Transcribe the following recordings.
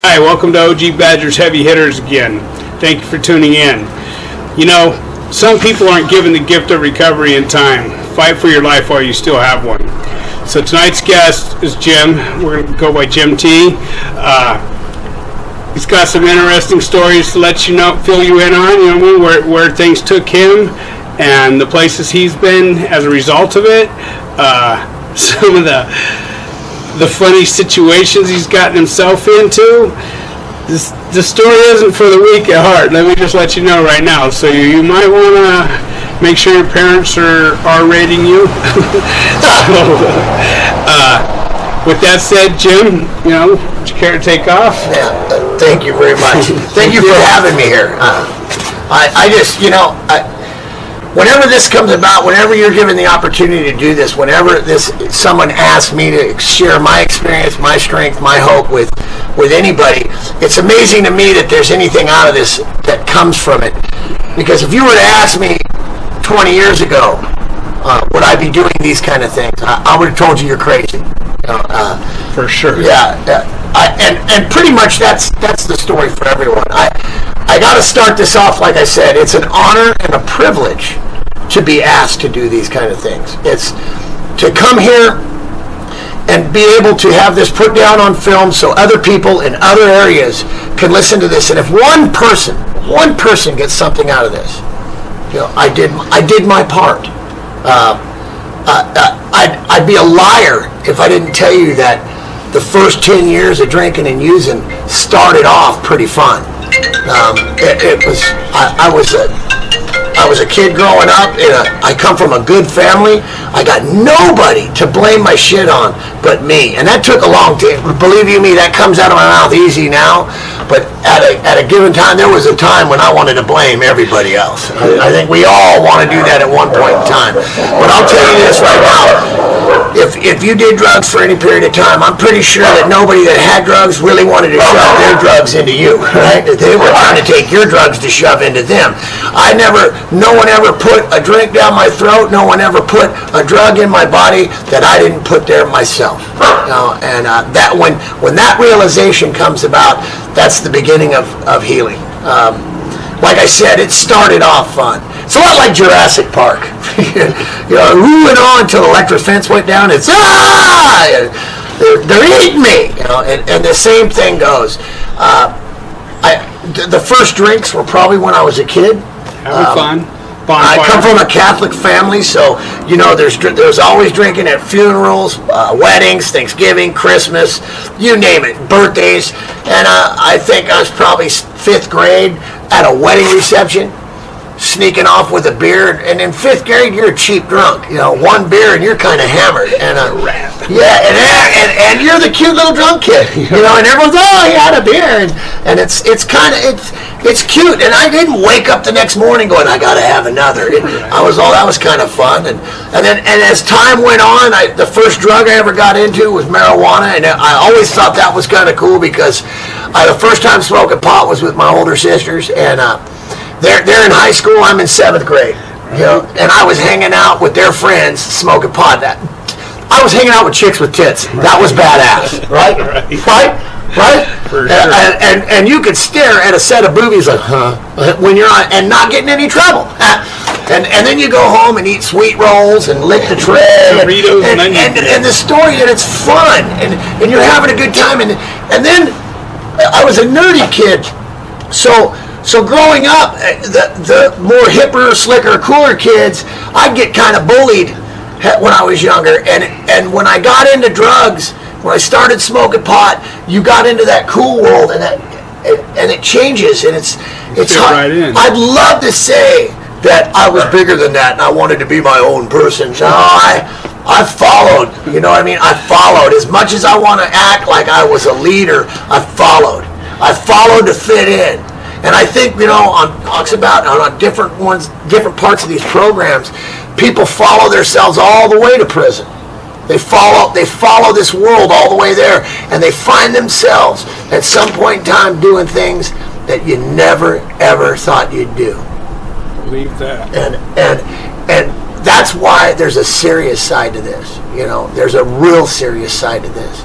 Hi, welcome to OG Badgers Heavy Hitters again. Thank you for tuning in. You know, some people aren't given the gift of recovery in time. Fight for your life while you still have one. So tonight's guest is Jim. We're going to go by Jim T. He's got some interesting stories to let you know, fill you in on, where things took him and the places he's been as a result of it. Some of the funny situations he's gotten himself into. The story isn't for the weak at heart. Let me just let you know right now. So you might want to make sure your parents are rating you. With that said, Jim, would you care to take off? Yeah, thank you very much. Thank you for having me here. Whenever this comes about, whenever you're given the opportunity to do this, whenever someone asks me to share my experience, my strength, my hope with anybody, it's amazing to me that there's anything out of this that comes from it. Because if you were to ask me 20 years ago, would I be doing these kind of things, I would have told you you're crazy. For sure. Yeah. And pretty much that's the story for everyone. I got to start this off, like I said, it's an honor and a privilege to be asked to do these kind of things. It's to come here and be able to have this put down on film so other people in other areas can listen to this. And if one person gets something out of this, I did my part. I'd be a liar if I didn't tell you that the first 10 years of drinking and using started off pretty fun. I was a kid growing up. I come from a good family. I got nobody to blame my shit on but me, and that took a long time. Believe you me, that comes out of my mouth easy now. But at a given time, there was a time when I wanted to blame everybody else. I think we all want to do that at one point in time. But I'll tell you this right now. If you did drugs for any period of time, I'm pretty sure that nobody that had drugs really wanted to shove their drugs into you, right? They were trying to take your drugs to shove into them. No one ever put a drink down my throat. No one ever put a drug in my body that I didn't put there myself. That when that realization comes about, that's the beginning of healing. Like I said, it started off fun. It's a lot like Jurassic Park. Who went on until the electric fence went down? It's they're eating me. And the same thing goes. The first drinks were probably when I was a kid. Having fun. I come from a Catholic family, so there's always drinking at funerals, weddings, Thanksgiving, Christmas, you name it, birthdays. And I think I was probably 5th grade at a wedding reception, sneaking off with a beer. And in 5th grade, you're a cheap drunk. One beer and you're kind of hammered. And and you're the cute little drunk kid. And everyone's, oh, he had a beer, and it's cute. And I didn't wake up the next morning going, I got to have another. That was kind of fun. And as time went on, the first drug I ever got into was marijuana, and I always thought that was kind of cool because the first time smoking pot was with my older sisters, and they're in high school. I'm in 7th grade, and I was hanging out with their friends smoking pot. I was hanging out with chicks with tits. That was badass, right? Right? For sure. And you could stare at a set of boobies like, when you're on, and not getting any trouble. And then you go home and eat sweet rolls and lick the tray. And the story, and it's fun. And you're having a good time. And then I was a nerdy kid. So growing up, the more hipper, slicker, cooler kids, I'd get kind of bullied when I was younger. And when I got into drugs, when I started smoking pot, you got into that cool world, and it changes, and it's hard. Right in. I'd love to say that I was bigger than that, and I wanted to be my own person. No, I followed. I followed. As much as I want to act like I was a leader, I followed. I followed to fit in. And I think, on talks about on different parts of these programs, people follow themselves all the way to prison. They follow this world all the way there, and they find themselves at some point in time doing things that you never ever thought you'd do. Believe that. And that's why there's a serious side to this. There's a real serious side to this.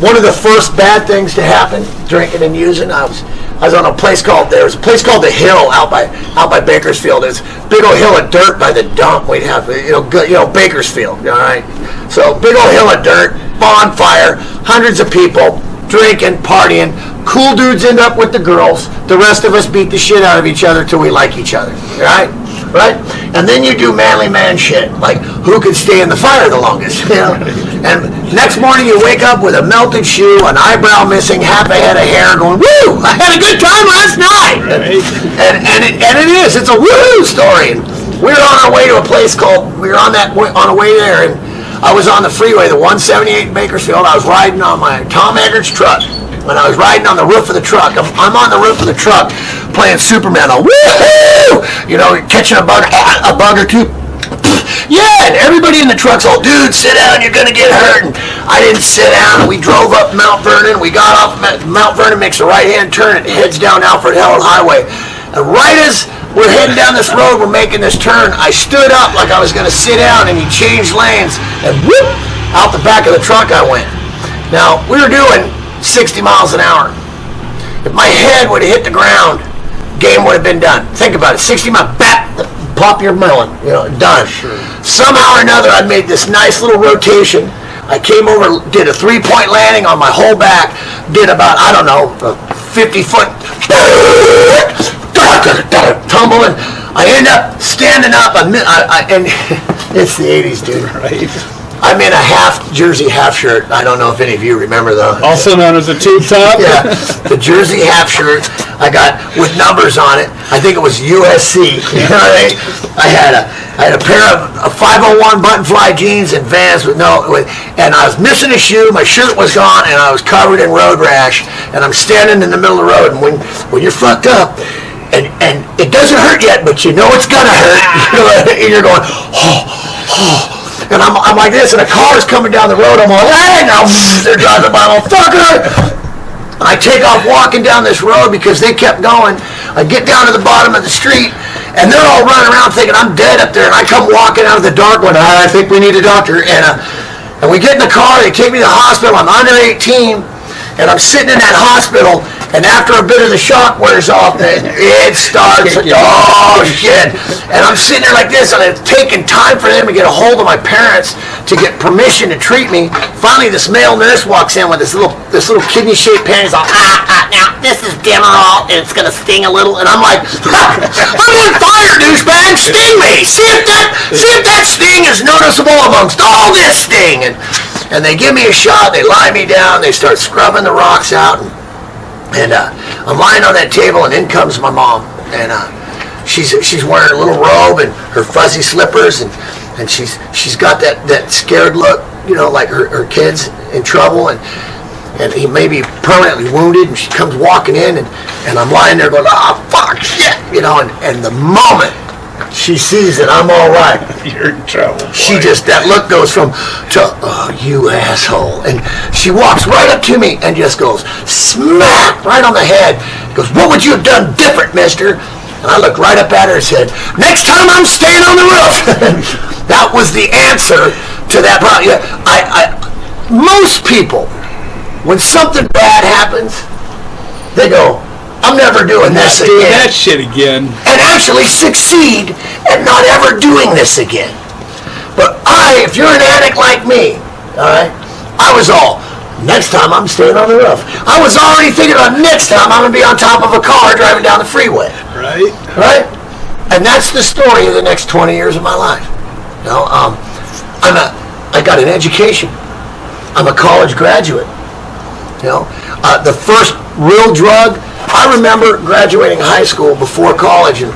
one of the first bad things to happen, drinking and using, I was on a place called The Hill out by Bakersfield. It's a big old hill of dirt by the dump. We'd have, Bakersfield, all right? So big old hill of dirt, bonfire, hundreds of people, drinking, partying. Cool dudes end up with the girls. The rest of us beat the shit out of each other till we like each other, right? Right? And then you do manly man shit, like who could stay in the fire the longest, you know? And next morning you wake up with a melted shoe, an eyebrow missing, half a head of hair, going, woo, I had a good time last night. Right. And it is, it's a woo story. And we were on our way to a place we were on a way there, and I was on the freeway, the 178 in Bakersfield. I was riding on my Tom Eggers truck. When I was riding on the roof of the truck, I'm on the roof of the truck playing Superman. Woohoo! Catching a bug or two. Yeah, and everybody in the truck's all, dude, sit down, you're gonna get hurt. And I didn't sit down. We drove up Mount Vernon. We got off Mount Vernon, makes a right-hand turn, and heads down Alfred Helen Highway. And right as we're heading down this road, we're making this turn, I stood up like I was gonna sit down, and he changed lanes, and whoop, out the back of the truck I went. Now, we were doing 60 miles an hour. If my head would have hit the ground, game would have been done. Think about it, 60 miles, pop your melon, done. Sure. Somehow or another, I made this nice little rotation. I came over, did a 3-point landing on my whole back, did about, 50-foot, tumbling. I end up standing up, and it's the 80s, dude. Right. I'm in a jersey half shirt. I don't know if any of you remember those. Also known as a tube top. Yeah, the jersey half shirt I got with numbers on it. I think it was USC. I had a pair of 501 button fly jeans and Vans and I was missing a shoe. My shirt was gone, and I was covered in road rash. And I'm standing in the middle of the road, and when you're fucked up, and it doesn't hurt yet, but you know it's gonna hurt. And you're going, oh. And I'm like this, and a car is coming down the road. I'm like, hey, now they're driving by, motherfucker. I take off walking down this road because they kept going. I get down to the bottom of the street, and they're all running around thinking I'm dead up there. And I come walking out of the dark one. I think we need a doctor. And we get in the car. They take me to the hospital. I'm under 18, and I'm sitting in that hospital. And after a bit of the shock wears off, it starts, oh shit. And I'm sitting there like this, and it's taking time for them to get a hold of my parents to get permission to treat me. Finally, this male nurse walks in with this little kidney-shaped pen. He's like, now this is Demerol, and it's gonna sting a little. And I'm like, I'm on fire, douchebag, sting me. See if that sting is noticeable amongst all this sting. And they give me a shot. They lie me down. They start scrubbing the rocks out. And I'm lying on that table, and in comes my mom, and she's wearing a little robe and her fuzzy slippers, and she's got that scared look, like her kid's in trouble, and he may be permanently wounded, and she comes walking in, and I'm lying there going, oh fuck, shit, and the moment she sees that I'm all right, you're in trouble. Boy. That look goes to, oh, you asshole. And she walks right up to me and just goes, smack, right on the head. Goes, what would you have done different, mister? And I looked right up at her and said, next time I'm staying on the roof. That was the answer to that problem. Most people, when something bad happens, they go, I'm never doing this again. Doing that shit again. And actually succeed at not ever doing this again. But if you're an addict like me, all right, I was all, next time I'm staying on the roof. I was already thinking about next time I'm going to be on top of a car driving down the freeway. Right. Right? And that's the story of the next 20 years of my life. I got an education. I'm a college graduate. The first real drug, I remember graduating high school before college and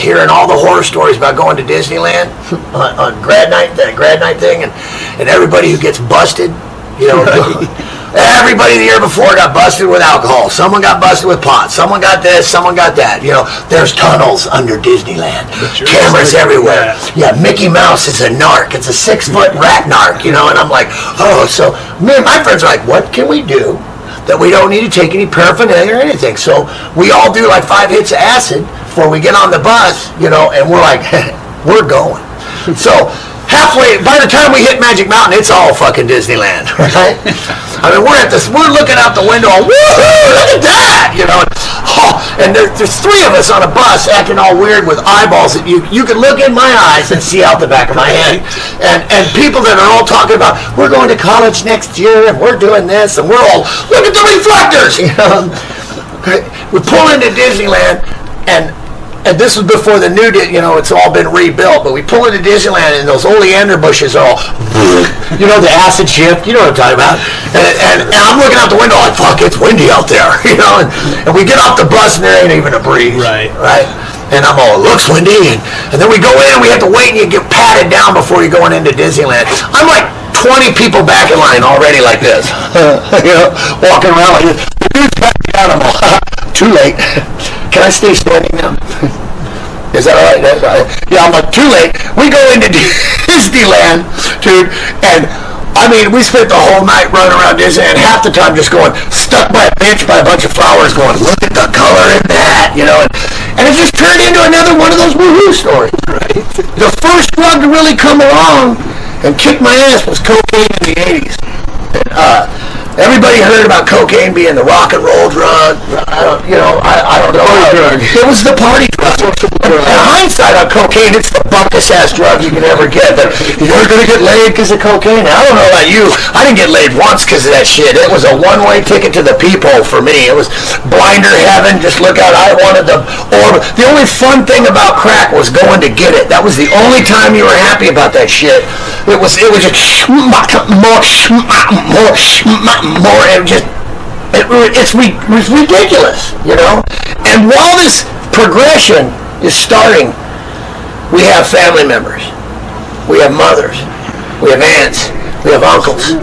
hearing all the horror stories about going to Disneyland on grad night thing, and everybody who gets busted, right. Everybody the year before got busted with alcohol. Someone got busted with pot. Someone got this. Someone got that. There's tunnels under Disneyland. Cameras everywhere. Yeah, Mickey Mouse is a narc. It's a 6-foot rat narc. And I'm like, oh, so me and my friends are like, what can we do that we don't need to take any paraphernalia or anything? So we all do like 5 hits of acid before we get on the bus, and we're like, we're going. So halfway, by the time we hit Magic Mountain, it's all fucking Disneyland, right? I mean, we're looking out the window, woohoo, look at that, you know. And there's three of us on a bus acting all weird with eyeballs that you could look in my eyes and see out the back of my head. And people that are all talking about, we're going to college next year and we're doing this and we're all, look at the reflectors, you know. We pull into Disneyland and this was before the new, you know, it's all been rebuilt, but we pull into Disneyland and those oleander bushes are all, you know, the acid shift, you know what I'm talking about. And I'm looking out the window like, fuck, it's windy out there, you know, and we get off the bus and there ain't even a breeze. Right. And I'm all, it looks windy, and then we go in and we have to wait and you get patted down before you're going into Disneyland. I'm like 20 people back in line already like this, you know, walking around like this. The dude's patting me down, I'm all, too late. Can I stay standing now? Is that all right? Yeah, I'm like, too late. We go into Disneyland, dude, and I mean, we spent the whole night running around Disneyland, half the time just going, stuck by a bench by a bunch of flowers going, look at the color in that, you know, and it just turned into another one of those woohoo stories, right? The first drug to really come along and kick my ass was cocaine in the 80s. Everybody heard about cocaine being the rock and roll drug. I don't know. It was the party drug. In hindsight on cocaine, it's the bumpest ass drug you can ever get. You're going to get laid because of cocaine? I don't know about you. I didn't get laid once because of that shit. It was a one-way ticket to the peephole for me. It was blinder heaven. Just look out. I wanted the orb. The only fun thing about crack was going to get it. That was the only time you were happy about that shit. It was just more, it's ridiculous, you know. And while this progression is starting, we have family members, we have mothers, we have aunts, we have uncles,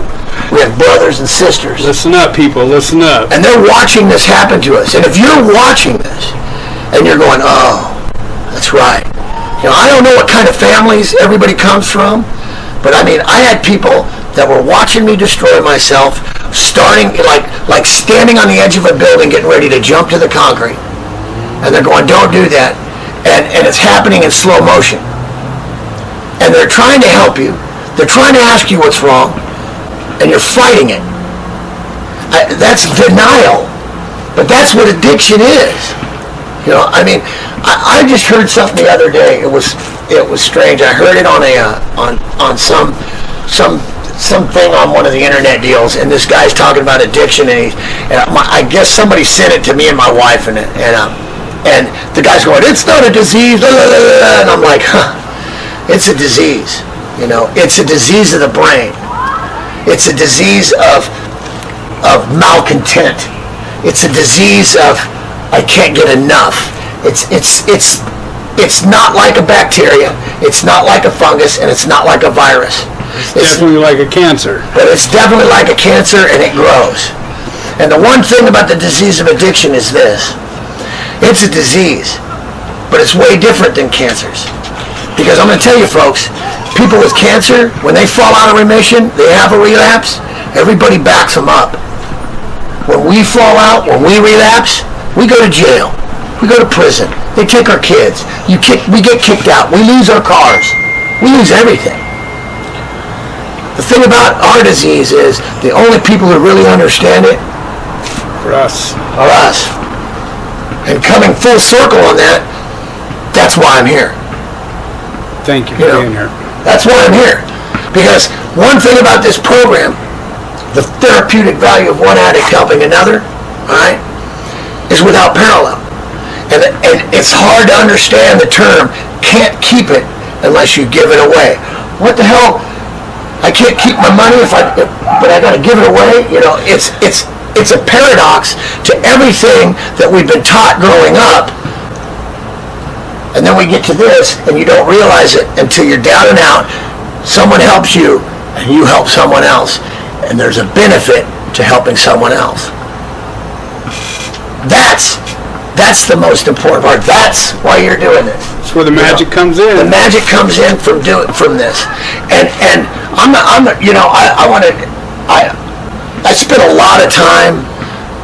we have brothers and sisters. Listen up, people, listen up. And they're watching this happen to us. And if you're watching this and you're going, oh, that's right, you know, I don't know what kind of families everybody comes from, but I mean, I had people that were watching me destroy myself, starting like standing on the edge of a building getting ready to jump to the concrete, and they're going, don't do that, and it's happening in slow motion, and they're trying to help you, they're trying to ask you what's wrong, and you're fighting it. That's denial, but that's what addiction is. You know, I mean, I just heard something the other day. It was strange. I heard it on something on one of the internet deals, and this guy's talking about addiction, and I guess somebody sent it to me and my wife, and the guy's going, it's not a disease, blah, blah, blah, and I'm like, huh, it's a disease, you know, it's a disease of the brain, it's a disease of malcontent, it's a disease of I can't get enough. It's not like a bacteria, it's not like a fungus, and it's not like a virus. It's definitely like a cancer. But it's definitely like a cancer, and it grows. And the one thing about the disease of addiction is this. It's a disease, but it's way different than cancers. Because I'm going to tell you, folks, people with cancer, when they fall out of remission, they have a relapse, everybody backs them up. When we fall out, when we relapse, we go to jail. We go to prison. They take our kids. We get kicked out. We lose our cars. We lose everything. The thing about our disease is the only people who really understand it are us. And coming full circle on that, that's why I'm here. Thank you for being here. That's why I'm here. Because one thing about this program, the therapeutic value of one addict helping another, all right, is without parallel. And it's hard to understand the term, can't keep it unless you give it away. What the hell? I can't keep my money but I gotta give it away? You know, it's a paradox to everything that we've been taught growing up. And then we get to this, and you don't realize it until you're down and out. Someone helps you, and you help someone else. And there's a benefit to helping someone else. That's the most important part. That's why you're doing this. That's where the magic comes in. The magic comes in from this. And I spent a lot of time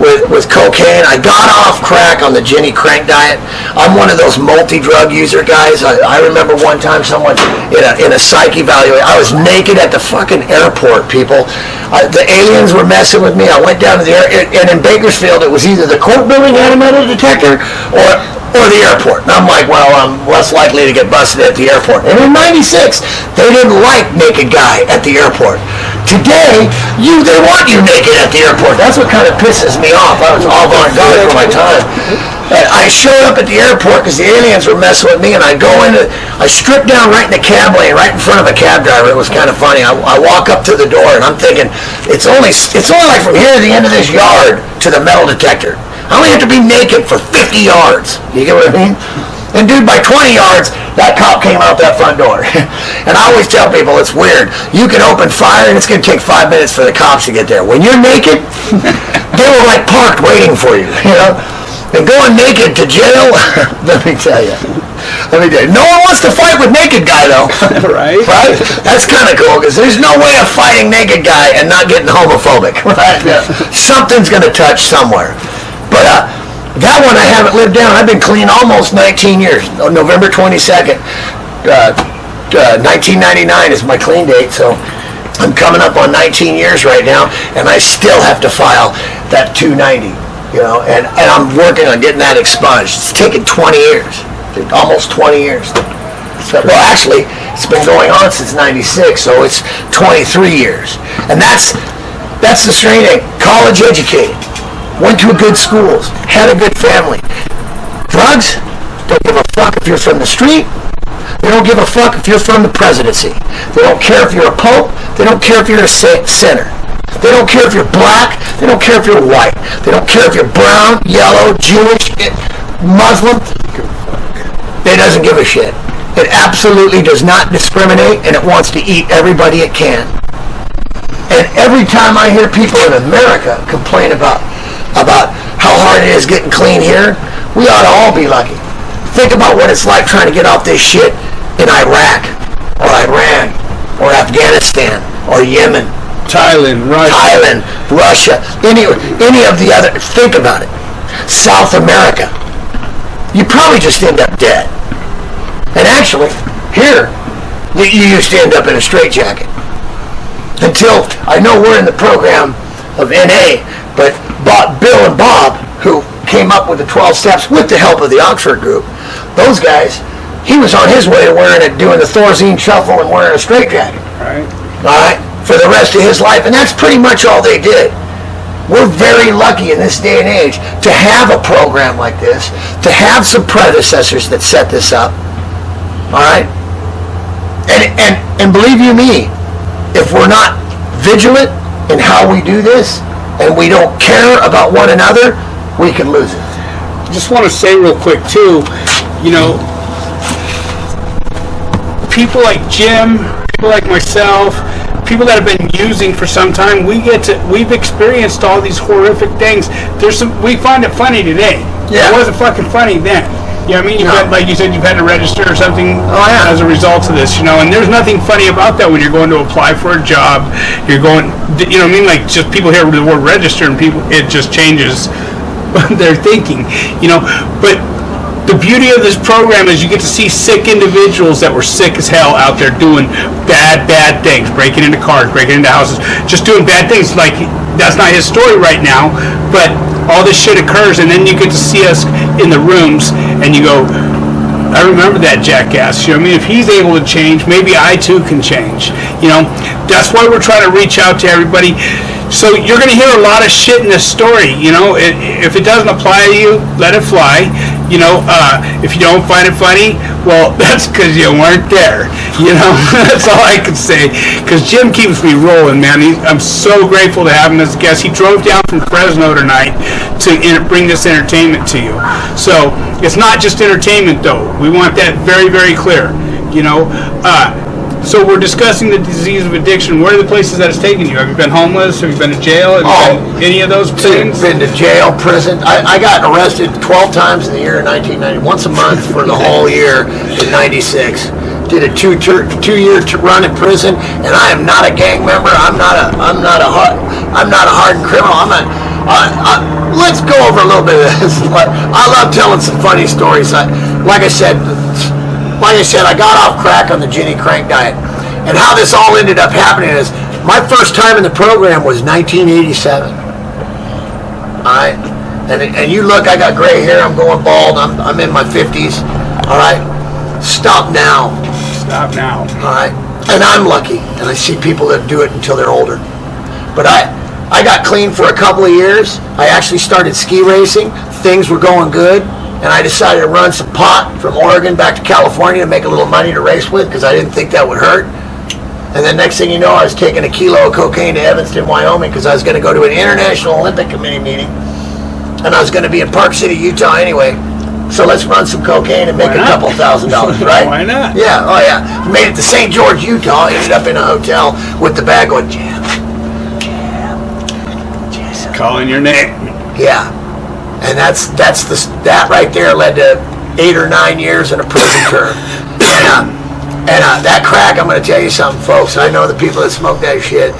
with cocaine. I got off crack on the Ginny Crank diet. I'm one of those multi-drug user guys. I remember one time someone in a psych evaluation, I was naked at the fucking airport, people. The aliens were messing with me. I went down to the air, and in Bakersfield, it was either the court building had a metal detector or the airport. And I'm like, well, I'm less likely to get busted at the airport. And in '96, they didn't like naked guy at the airport. Today, they want you naked at the airport. That's what kind of pisses me off. I was all on guard for my time. And I showed up at the airport because the aliens were messing with me, and I stripped down right in the cab lane, right in front of a cab driver. It was kind of funny. I walk up to the door, and I'm thinking, it's only like from here to the end of this yard to the metal detector. I only have to be naked for 50 yards. You get what I mean? And dude, by 20 yards, that cop came out that front door. And I always tell people, it's weird. You can open fire, and it's going to take 5 minutes for the cops to get there. When you're naked, they were like parked waiting for you, you know? And going naked to jail, let me tell you. No one wants to fight with naked guy, though. Right? Right? That's kind of cool, because there's no way of fighting naked guy and not getting homophobic. Right? Yeah. Something's going to touch somewhere. But that one I haven't lived down. I've been clean almost 19 years. November 22nd, 1999 is my clean date, so I'm coming up on 19 years right now, and I still have to file that 290, you know, and I'm working on getting that expunged. It's taken 20 years, almost 20 years. Well, actually, it's been going on since 96, so it's 23 years. And that's the strange thing. College educated. Went to a good schools, had a good family. Drugs, don't give a fuck if you're from the street. They don't give a fuck if you're from the presidency. They don't care if you're a pope. They don't care if you're a sinner. They don't care if you're black. They don't care if you're white. They don't care if you're brown, yellow, Jewish, Muslim. It doesn't give a shit. It absolutely does not discriminate, and it wants to eat everybody it can. And every time I hear people in America complain about how hard it is getting clean here, we ought to all be lucky. Think about what it's like trying to get off this shit in Iraq, or Iran, or Afghanistan, or Yemen, Thailand, Russia, any of the other. Think about it. South America. You probably just end up dead. And actually, here, you used to end up in a straitjacket. Until, I know we're in the program of NA, but Bill and Bob, who came up with the 12 steps with the help of the Oxford group, those guys, he was on his way to doing the Thorazine shuffle and wearing a straitjacket. All right? For the rest of his life. And that's pretty much all they did. We're very lucky in this day and age to have a program like this, to have some predecessors that set this up. All right? And believe you me, if we're not vigilant in how we do this, and we don't care about one another, we could lose it. I just want to say real quick, too, you know, people like Jim, people like myself, people that have been using for some time, we've experienced all these horrific things. We find it funny today. Yeah. It wasn't fucking funny then. You know what I mean? Like you said, you've had to register or something as a result of this, you know, and there's nothing funny about that when you're going to apply for a job. You're going, you know what I mean? Like, just people hear the word register and it just changes their thinking, you know. But the beauty of this program is you get to see sick individuals that were sick as hell out there doing bad things, breaking into cars, breaking into houses, just doing bad things. Like, that's not his story right now, but all this shit occurs, and then you get to see us in the rooms, and you go, I remember that jackass. You know what I mean? If he's able to change, maybe I too can change. You know, that's why we're trying to reach out to everybody. So you're going to hear a lot of shit in this story. You know, if it doesn't apply to you, let it fly. You know, if you don't find it funny, well, that's because you weren't there. You know, that's all I can say. Because Jim keeps me rolling, man. I'm so grateful to have him as a guest. He drove down from Fresno tonight to bring this entertainment to you. So it's not just entertainment, though. We want that very, very clear. You know, so we're discussing the disease of addiction. Where are the places that it's taken you? Have you been homeless? Have you been to jail? Have you been any of those things? Been to jail, prison. I got arrested 12 times in the year of 1990, once a month for the whole year in 96. Did a two-year run in prison, and I am not a gang member. I'm not a hardened criminal. Let's go over a little bit of this. I love telling some funny stories. Like I said, I got off crack on the Ginny Crank diet, and how this all ended up happening is my first time in the program was 1987. All right, and you look, I got gray hair. I'm going bald. I'm in my 50s. All right, stop now. Stop now. All right, and I'm lucky, and I see people that do it until they're older. But I got clean for a couple of years. I actually started ski racing. Things were going good. And I decided to run some pot from Oregon back to California to make a little money to race with because I didn't think that would hurt. And then next thing you know, I was taking a kilo of cocaine to Evanston, Wyoming because I was going to go to an International Olympic Committee meeting. And I was going to be in Park City, Utah anyway. So let's run some cocaine and make a couple $1,000, right? Why not? Yeah, oh yeah. Made it to St. George, Utah. Ended up in a hotel with the bag going, Jam. Calling your name. Yeah. And that right there led to 8 or 9 years in a prison term. And that crack, I'm going to tell you something, folks. I know the people that smoke that shit.